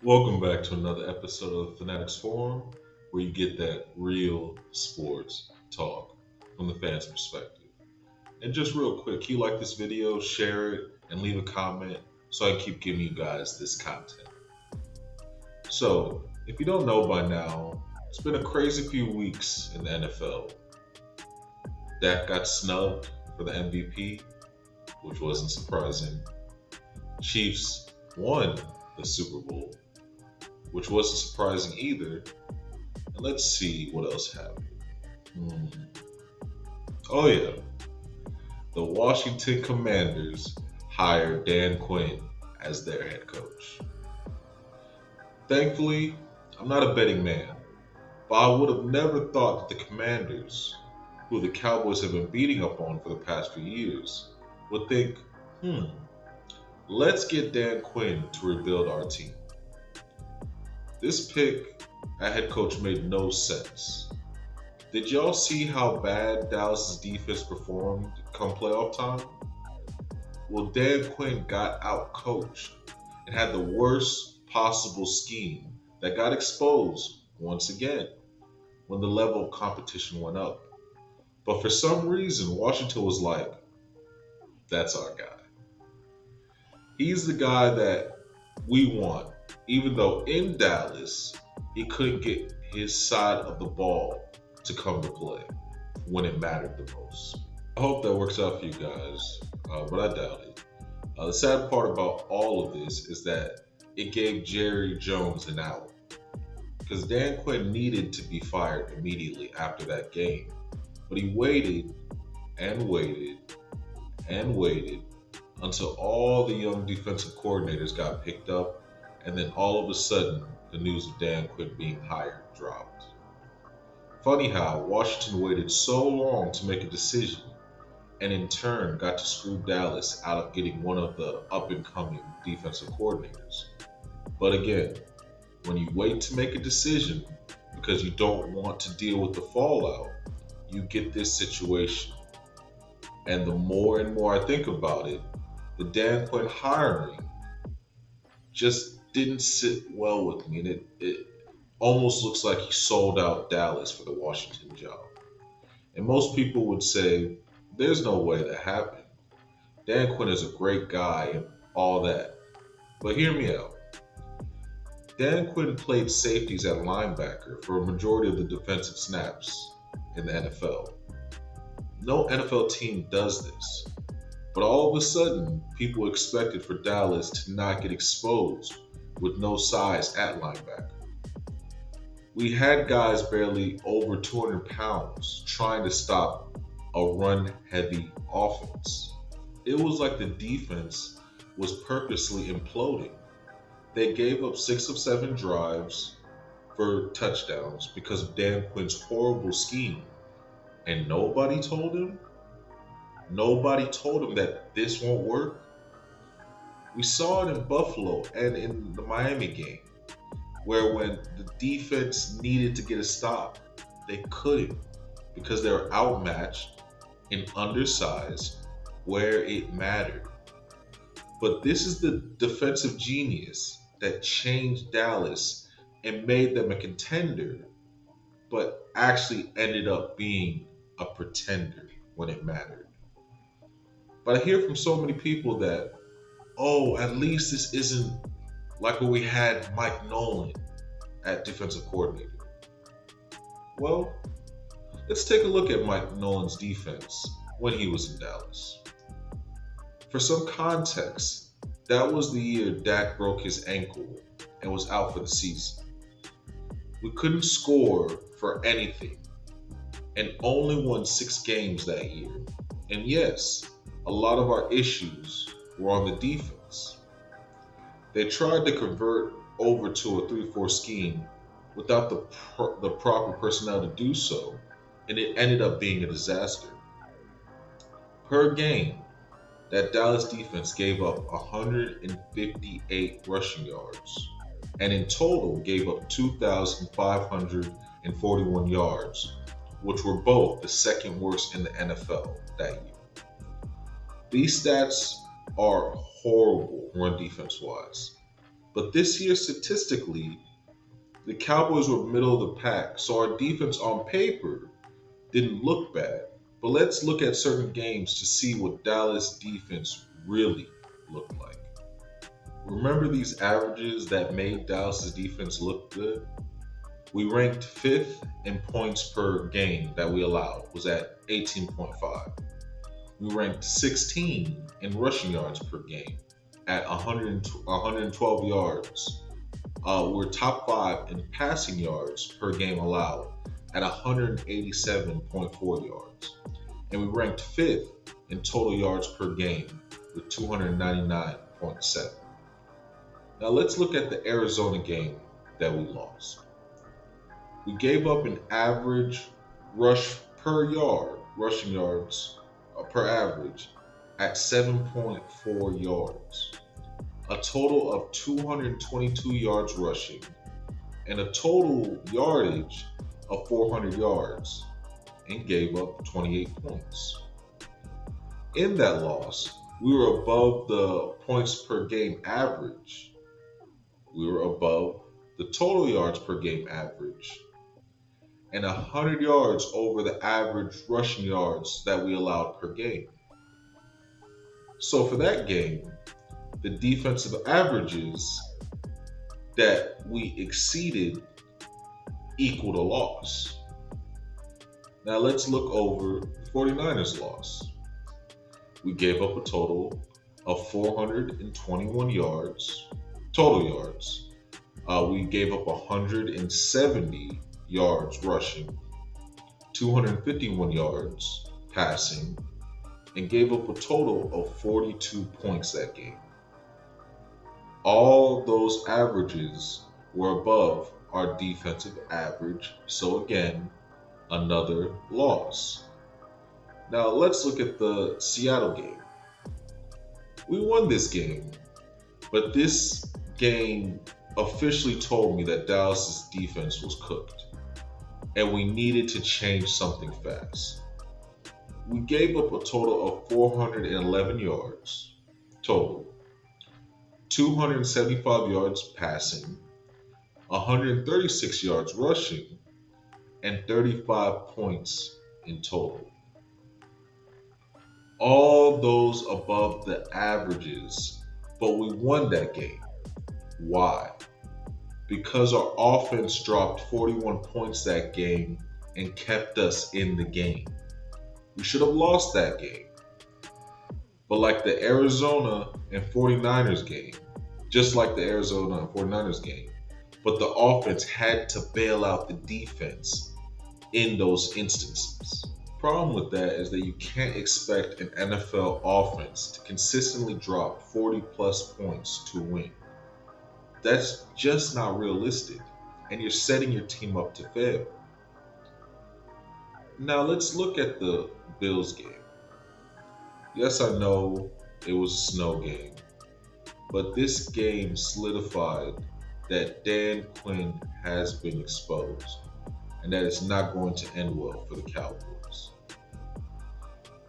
Welcome back to another episode of the Fanatics Forum, where you get that real sports talk from the fans' perspective. And just real quick, you like this video, share it, and leave a comment so I can keep giving you guys this content. So, if you don't know by now, it's been a crazy few weeks in the NFL. Dak got snubbed for the MVP, which wasn't surprising. Chiefs won the Super Bowl, which wasn't surprising either. And let's see what else happened. Hmm. Oh yeah, the Washington Commanders hired Dan Quinn as their head coach. Thankfully, I'm not a betting man, but I would have never thought that the Commanders, who the Cowboys have been beating up on for the past few years, would think, let's get Dan Quinn to rebuild our team. This pick at head coach made no sense. Did y'all see how bad Dallas's defense performed come playoff time? Well, Dan Quinn got out coached and had the worst possible scheme that got exposed once again when the level of competition went up. But for some reason, Washington was like, that's our guy. He's the guy that we want, even though in Dallas, he couldn't get his side of the ball to come to play when it mattered the most. I hope that works out for you guys, but I doubt it. The sad part about all of this is that it gave Jerry Jones an out, because Dan Quinn needed to be fired immediately after that game, but he waited and waited and waited until all the young defensive coordinators got picked up, and then all of a sudden, the news of Dan Quinn being hired dropped. Funny how Washington waited so long to make a decision, and in turn got to screw Dallas out of getting one of the up-and-coming defensive coordinators. But again, when you wait to make a decision because you don't want to deal with the fallout, you get this situation. And the more and more I think about it, the Dan Quinn hiring just didn't sit well with me. And it almost looks like he sold out Dallas for the Washington job. And most people would say, there's no way that happened. Dan Quinn is a great guy and all that. But hear me out. Dan Quinn played safeties at linebacker for a majority of the defensive snaps in the NFL. No NFL team does this. But all of a sudden, people expected for Dallas to not get exposed with no size at linebacker. We had guys barely over 200 pounds trying to stop a run-heavy offense. It was like the defense was purposely imploding. They gave up 6 of 7 drives for touchdowns because of Dan Quinn's horrible scheme. And nobody told him? Nobody told him that this won't work? We saw it in Buffalo and in the Miami game, where when the defense needed to get a stop, they couldn't because they were outmatched and undersized where it mattered. But this is the defensive genius that changed Dallas and made them a contender, but actually ended up being a pretender when it mattered. But I hear from so many people that, at least this isn't like when we had Mike Nolan at defensive coordinator. Well, let's take a look at Mike Nolan's defense when he was in Dallas. For some context, that was the year Dak broke his ankle and was out for the season. We couldn't score for anything and only won 6 games that year. And yes, a lot of our issues were on the defense. They tried to convert over to a 3-4 scheme without the proper personnel to do so, and it ended up being a disaster. Per game, that Dallas defense gave up 158 rushing yards, and in total gave up 2,541 yards, which were both the second worst in the NFL that year. These stats are horrible run defense wise, But this year, statistically, the Cowboys were middle of the pack, so our defense on paper didn't look bad. But let's look at certain games to see what Dallas defense really looked like. Remember these averages that made Dallas's defense look good? We ranked 5th in points per game that we allowed, was at 18.5. We ranked 16 in rushing yards per game at 112 yards. We're top 5 in passing yards per game allowed at 187.4 yards. And we ranked 5th in total yards per game with 299.7. Now let's look at the Arizona game that we lost. We gave up an average rushing yards per average at 7.4 yards. A total of 222 yards rushing and a total yardage of 400 yards, and gave up 28 points. In that loss, we were above the points per game average. We were above the total yards per game average and 100 yards over the average rushing yards that we allowed per game. So for that game, the defensive averages that we exceeded equaled a loss. Now let's look over the 49ers loss. We gave up a total of 421 yards, total yards. We gave up 170 yards rushing, 251 yards passing, and gave up a total of 42 points that game. All those averages were above our defensive average, so again, another loss. Now let's look at the Seattle game. We won this game, but this game officially told me that Dallas's defense was cooked, and we needed to change something fast. We gave up a total of 411 yards total, 275 yards passing, 136 yards rushing, and 35 points in total. All those above the averages, but we won that game. Why? Because our offense dropped 41 points that game and kept us in the game. We should have lost that game. But like the Arizona and 49ers game, just like the Arizona and 49ers game, but the offense had to bail out the defense in those instances. Problem with that is that you can't expect an NFL offense to consistently drop 40 plus points to win. That's just not realistic, and you're setting your team up to fail. Now let's look at the Bills game. Yes, I know it was a snow game, but this game solidified that Dan Quinn has been exposed and that it's not going to end well for the Cowboys.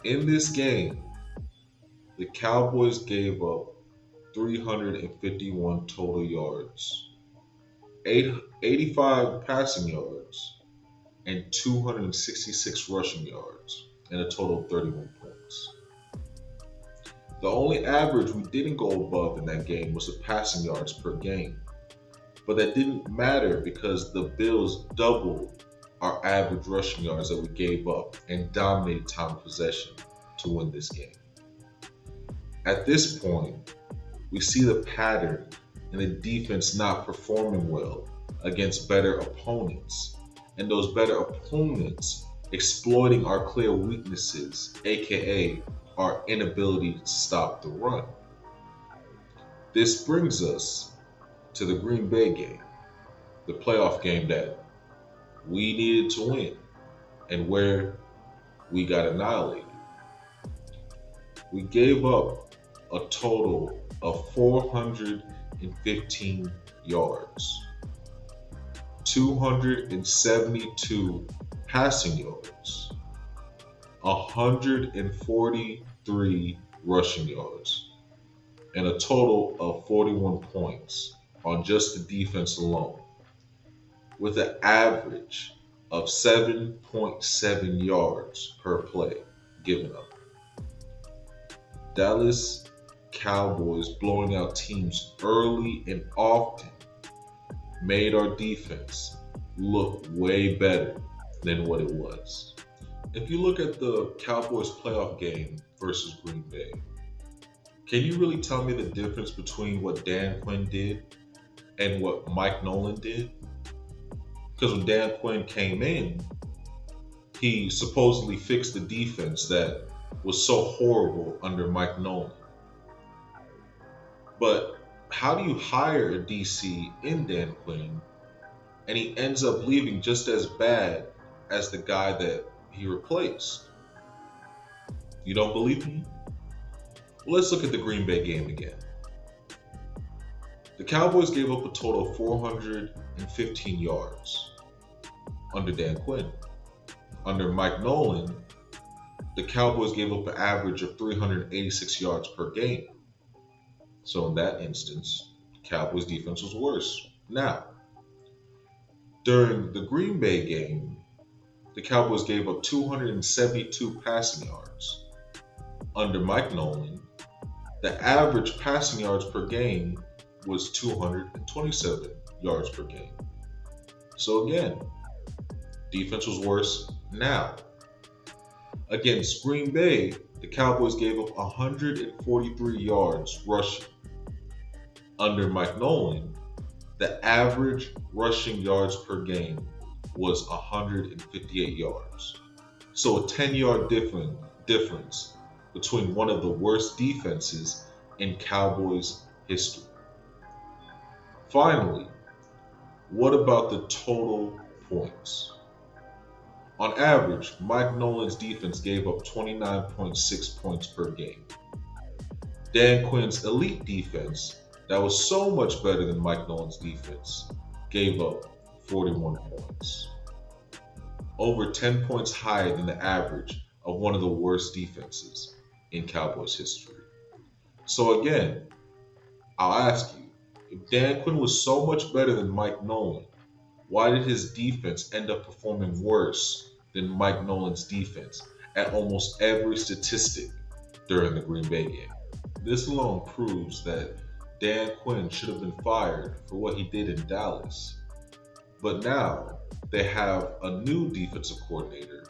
In this game, the Cowboys gave up 351 total yards, 85 passing yards, and 266 rushing yards, and a total of 31 points. The only average we didn't go above in that game was the passing yards per game. But that didn't matter because the Bills doubled our average rushing yards that we gave up and dominated time of possession to win this game. At this point, we see the pattern in the defense not performing well against better opponents, and those better opponents exploiting our clear weaknesses, aka our inability to stop the run. This brings us to the Green Bay game, the playoff game that we needed to win and where we got annihilated. We gave up a total of 415 yards, 272 passing yards, 143 rushing yards, and a total of 41 points on just the defense alone, with an average of 7.7 yards per play given up. Dallas Cowboys blowing out teams early and often made our defense look way better than what it was. If you look at the Cowboys playoff game versus Green Bay, can you really tell me the difference between what Dan Quinn did and what Mike Nolan did? Because when Dan Quinn came in, he supposedly fixed the defense that was so horrible under Mike Nolan. But how do you hire a DC in Dan Quinn and he ends up leaving just as bad as the guy that he replaced? You don't believe me? Well, let's look at the Green Bay game again. The Cowboys gave up a total of 415 yards under Dan Quinn. Under Mike Nolan, the Cowboys gave up an average of 386 yards per game. So in that instance, the Cowboys defense was worse. Now, during the Green Bay game, the Cowboys gave up 272 passing yards. Under Mike Nolan, the average passing yards per game was 227 yards per game. So again, defense was worse. Now, against Green Bay, the Cowboys gave up 143 yards rushing. Under Mike Nolan, the average rushing yards per game was 158 yards. So a 10-yard difference between one of the worst defenses in Cowboys history. Finally, what about the total points? On average, Mike Nolan's defense gave up 29.6 points per game. Dan Quinn's elite defense, that was so much better than Mike Nolan's defense, gave up 41 points. Over 10 points higher than the average of one of the worst defenses in Cowboys history. So again, I'll ask you, if Dan Quinn was so much better than Mike Nolan, why did his defense end up performing worse than Mike Nolan's defense at almost every statistic during the Green Bay game? This alone proves that Dan Quinn should have been fired for what he did in Dallas. But now they have a new defensive coordinator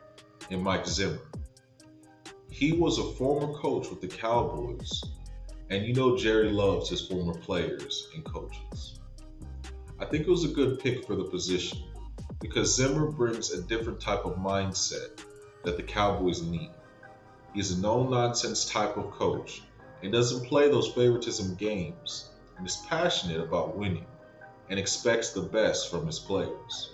in Mike Zimmer. He was a former coach with the Cowboys, and you know Jerry loves his former players and coaches. I think it was a good pick for the position because Zimmer brings a different type of mindset that the Cowboys need. He's a no-nonsense type of coach and doesn't play those favoritism games and is passionate about winning and expects the best from his players.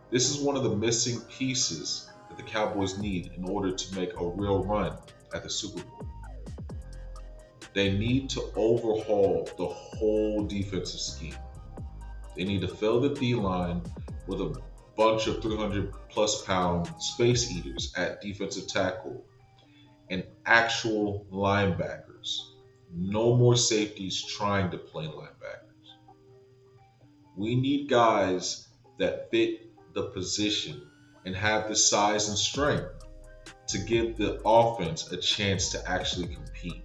This is one of the missing pieces that the Cowboys need in order to make a real run at the Super Bowl. They need to overhaul the whole defensive scheme. They need to fill the D-line with a bunch of 300-plus pound space eaters at defensive tackle and actual linebackers. No more safeties trying to play linebackers. We need guys that fit the position and have the size and strength to give the offense a chance to actually compete.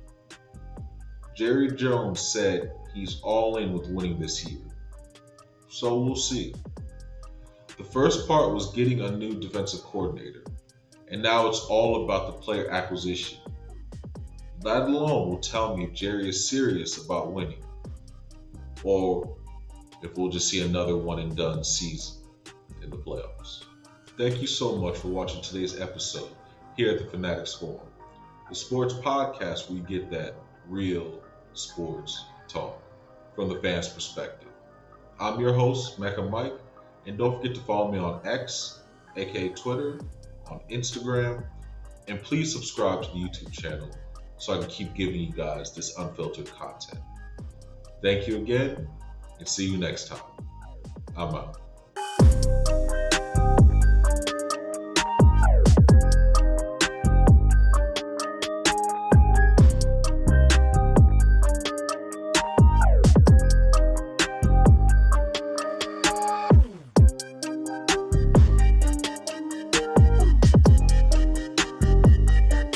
Jerry Jones said he's all in with winning this year. So we'll see. The first part was getting a new defensive coordinator, and now it's all about the player acquisition. That alone will tell me if Jerry is serious about winning, or if we'll just see another one and done season in the playoffs. Thank you so much for watching today's episode here at the Fanatics Forum, the sports podcast where you get that real sports talk from the fans' perspective. I'm your host, Mike, and don't forget to follow me on X, aka Twitter, on Instagram, and please subscribe to the YouTube channel so I can keep giving you guys this unfiltered content. Thank you again, and see you next time. I'm out.